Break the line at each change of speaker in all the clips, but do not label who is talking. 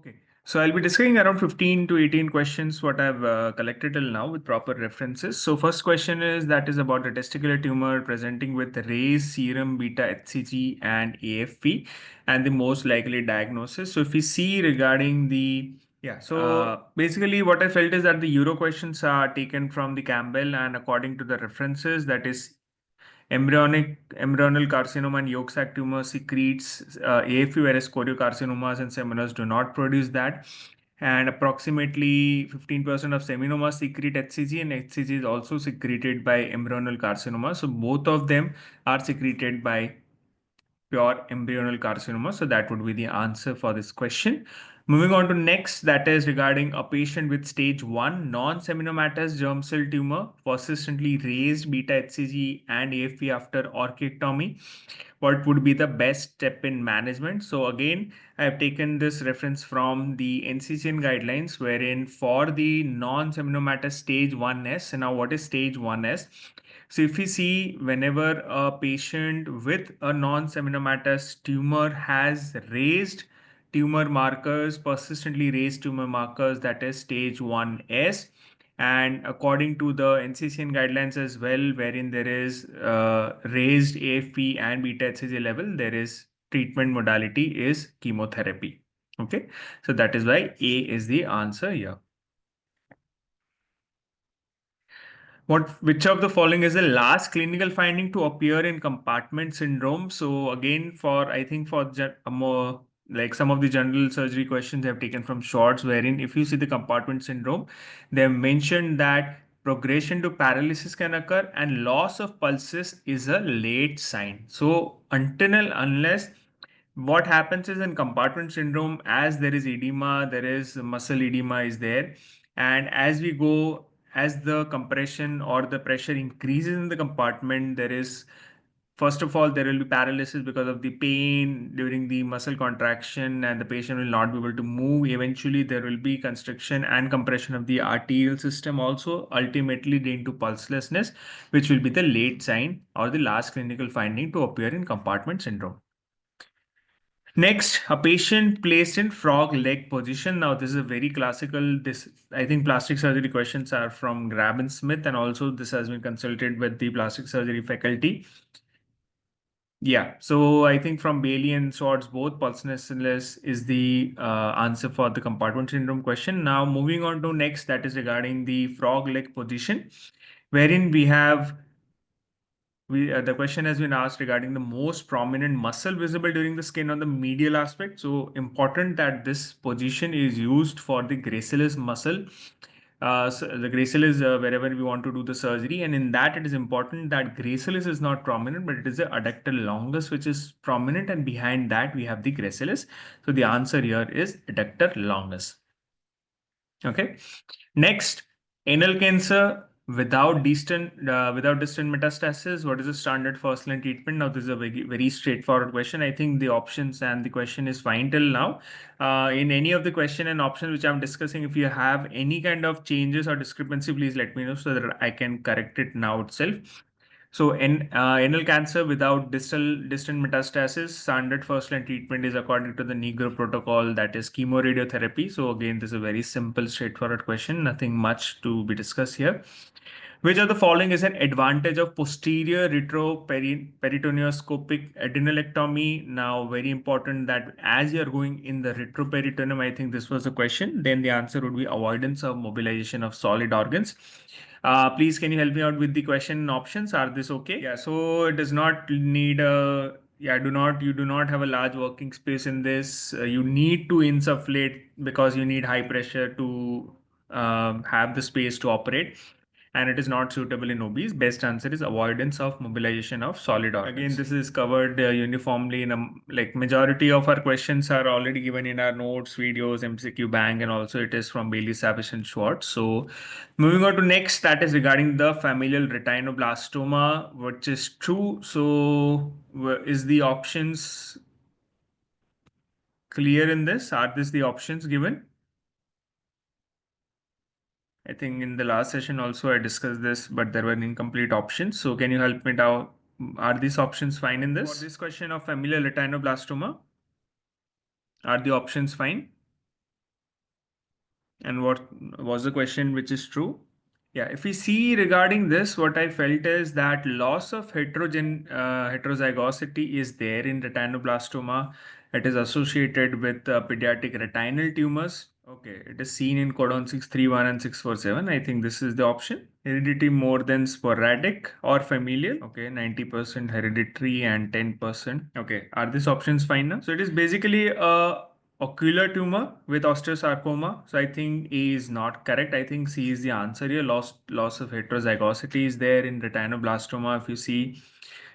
Okay, so I'll be discussing around 15 to 18 questions what I've collected till now with proper references. So first question is that is about a testicular tumor presenting with raised serum beta HCG and AFP and the most likely diagnosis. So if we see regarding the basically what I felt is that the Euro questions are taken from the Campbell and according to the references that is embryonal carcinoma and yolk sac tumor secretes AFP, whereas choriocarcinomas and seminomas do not produce that. And approximately 15% of seminomas secrete HCG, and HCG is also secreted by embryonal carcinoma. So both of them are secreted by pure embryonal carcinoma. So that would be the answer for this question. Moving on to next, that is regarding a patient with stage 1 non-seminomatous germ cell tumor, persistently raised beta HCG and AFP after orchiectomy. What would be the best step in management? So again, I have taken this reference from the NCCN guidelines, wherein for the non-seminomatous stage 1S, and now what is stage 1S? So if we see whenever a patient with a non-seminomatous tumor has raised tumor markers, persistently raised tumor markers, that is stage 1S. And according to the NCCN guidelines as well, wherein there is raised AFP and beta HCG level, there is treatment modality is chemotherapy. Okay, so that is why A is the answer here. Which of the following is the last clinical finding to appear in compartment syndrome? So again, I think for more like some of the general surgery questions I've taken from shorts, wherein if you see the compartment syndrome, they have mentioned that progression to paralysis can occur and loss of pulses is a late sign. So unless what happens is in compartment syndrome, as there is edema, there is muscle edema is there, and as the compression or the pressure increases in the compartment, there is first of all there will be paralysis because of the pain during the muscle contraction, and the patient will not be able to move. Eventually there will be constriction and compression of the arterial system also, ultimately leading to pulselessness, which will be the late sign or the last clinical finding to appear in compartment syndrome. Next, a patient placed in frog leg position. Now, this is a very classical. I think plastic surgery questions are from Grab and Smith, and also this has been consulted with the plastic surgery faculty. Yeah, so I think from Bailey and Swords, both pulselessness is the answer for the compartment syndrome question. Now, moving on to next, that is regarding the frog leg position, wherein we have the question has been asked regarding the most prominent muscle visible during the skin on the medial aspect. So important that this position is used for the gracilis muscle. So the gracilis wherever we want to do the surgery, and in that it is important that gracilis is not prominent, but it is the adductor longus which is prominent, and behind that we have the gracilis. So the answer here is adductor longus. Okay. Next, anal cancer without distant metastasis. What is the standard first line treatment? Now, this is a very straightforward question. I think the options and the question is fine till now. In any of the question and options which I'm discussing, if you have any kind of changes or discrepancy, please let me know so that I can correct it now itself. So in anal cancer without distant metastasis, standard first line treatment is according to the Negro protocol, that is chemoradiotherapy. So again, this is a very simple, straightforward question, nothing much to be discussed here. Which of the following is an advantage of posterior retroperitoneoscopic adrenalectomy? Now, very important that as you're going in the retroperitoneum, I think this was the question, then the answer would be avoidance of mobilization of solid organs. Please, can you help me out with the question options? Are this okay? Yeah, so it does not need a you do not have a large working space in this. You need to insufflate because you need high pressure to have the space to operate, and it is not suitable in obese. Best answer is avoidance of mobilization of solid organs. Again, this is covered uniformly in like majority of our questions are already given in our notes, videos, MCQ bank, and also it is from Bailey, Savage, and Schwartz. So moving on to next, that is regarding the familial retinoblastoma, which is true. So is the options clear in this? Are this the options given? I think in the last session also I discussed this, but there were incomplete options. So can you help me out? Are these options fine in this? For this question of familial retinoblastoma, are the options fine? And what was the question which is true? Yeah, if we see regarding this, what I felt is that loss of heterozygosity is there in retinoblastoma. It is associated with pediatric retinal tumors. Okay, it is seen in codon 631 and 647. I think this is the option. Heredity more than sporadic or familial. Okay, 90% hereditary and 10%. Okay, are these options fine now? So it is basically a ocular tumor with osteosarcoma. So I think A is not correct. I think C is the answer here. Loss of heterozygosity is there in retinoblastoma. If you see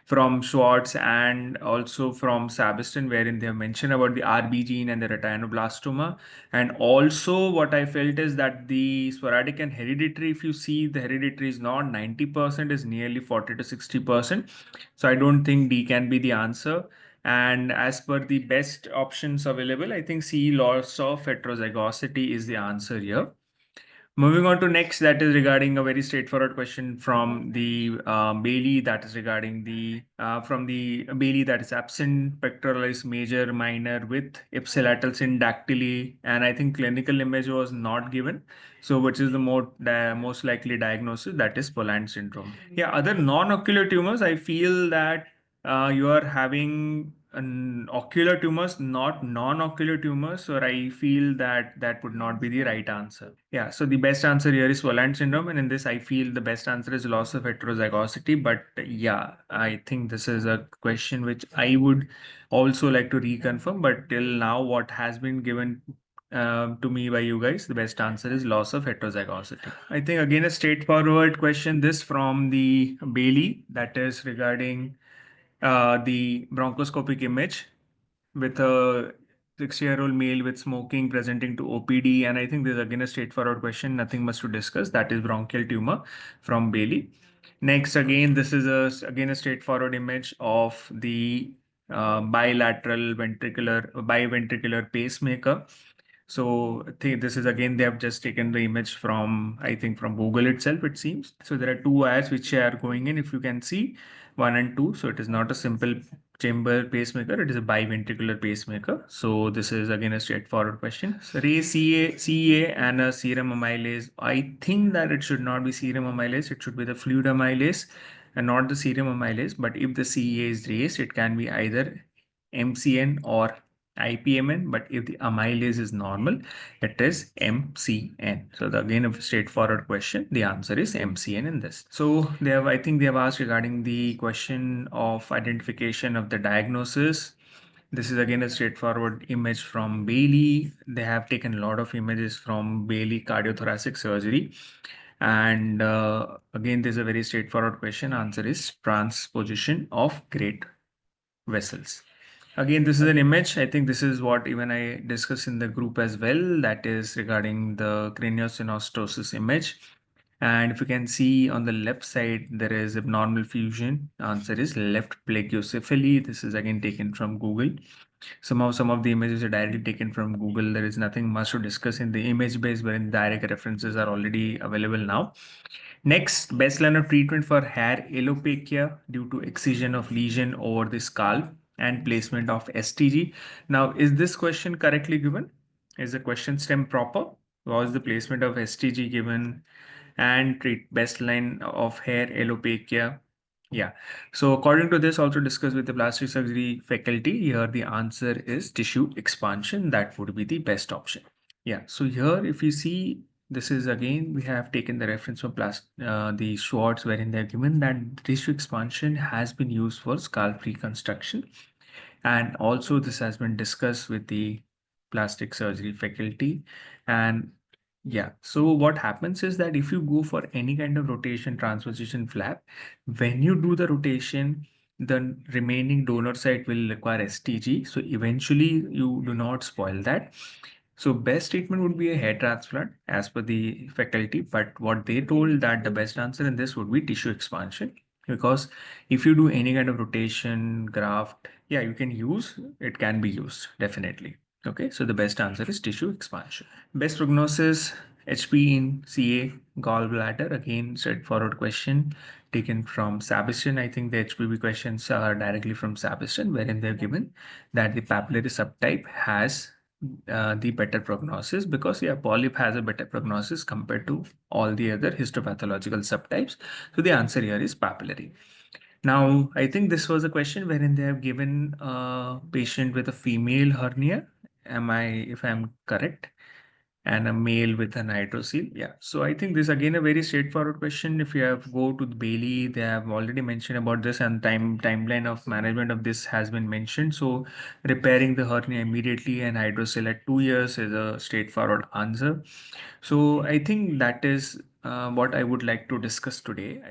from Schwartz and also from Sabiston, wherein they have mentioned about the RB gene and the retinoblastoma. And also what I felt is that the sporadic and hereditary, if you see the hereditary is not 90%, is nearly 40 to 60%. So I don't think D can be the answer. And as per the best options available, I think C, loss of heterozygosity, is the answer here. Moving on to next, that is regarding a very straightforward question from the Bailey, that is regarding the from the Bailey, that is absent pectoralis major minor with ipsilateral syndactyly, and I think clinical image was not given. So which is the most likely diagnosis? That is Poland syndrome. Yeah, other non-ocular tumors, I feel that you are having an ocular tumors, not non-ocular tumors, or I feel that that would not be the right answer. Yeah, so the best answer here is Swalland syndrome, and in this, I feel the best answer is loss of heterozygosity. But yeah, I think this is a question which I would also like to reconfirm. But till now, what has been given to me by you guys, the best answer is loss of heterozygosity. I think again a straightforward question. This from the Bailey, that is regarding the bronchoscopic image with a 60-year-old male with smoking presenting to OPD. And I think there's again a straightforward question, nothing much to discuss. That is bronchial tumor from Bailey. Next, again, this is again a straightforward image of the biventricular pacemaker. So I think this is again, they have just taken the image from, I think from Google itself, it seems. So there are two wires which are going in, if you can see, 1 and 2. So it is not a simple chamber pacemaker, it is a biventricular pacemaker. So this is again a straightforward question. So CA and a serum amylase. I think that it should not be serum amylase, it should be the fluid amylase and not the serum amylase. But if the CA is raised, it can be either MCN or IPMN, but if the amylase is normal, it is MCN. So again, a straightforward question. The answer is MCN in this. So I think they have asked regarding the question of identification of the diagnosis. This is again a straightforward image from Bailey. They have taken a lot of images from Bailey cardiothoracic surgery. And again, there's a very straightforward question. Answer is transposition of great vessels. Again, this is an image. I think this is what even I discussed in the group as well. That is regarding the craniosynostosis image. And if you can see on the left side, there is abnormal fusion. Answer is left plagiocephaly. This is again taken from Google. Some of the images are directly taken from Google. There is nothing much to discuss in the image base, wherein direct references are already available now. Next, best line of treatment for hair alopecia due to excision of lesion over the scalp and placement of STG. Now, is this question correctly given? Is the question stem proper? Was the placement of STG given? And treat best line of hair alopecia? Yeah. So according to this, also discussed with the plastic surgery faculty, here the answer is tissue expansion. That would be the best option. Yeah. So here, if you see, this is again, we have taken the reference from the Schwartz, wherein they're given that tissue expansion has been used for scalp reconstruction. And also this has been discussed with the plastic surgery faculty. And yeah, so what happens is that if you go for any kind of rotation transposition flap, when you do the rotation, the remaining donor site will require STG. So eventually you do not spoil that. So best treatment would be a hair transplant as per the faculty, but what they told that the best answer in this would be tissue expansion, because if you do any kind of rotation graft, yeah, you can use, it can be used definitely. Okay, so the best answer is tissue expansion. Best prognosis, HP in CA gallbladder, again straightforward question taken from Sabiston. I think the HPV questions are directly from Sabiston, wherein they're given that the papillary subtype has the better prognosis, because yeah, polyp has a better prognosis compared to all the other histopathological subtypes. So the answer here is papillary. Now, I think this was a question wherein they have given a patient with a female hernia. If I'm correct? And a male with an hydrocele. Yeah. So I think this again a very straightforward question. If you have go to the Bailey, they have already mentioned about this, and timeline of management of this has been mentioned. So repairing the hernia immediately and hydrocele at 2 years is a straightforward answer. So I think that is what I would like to discuss today.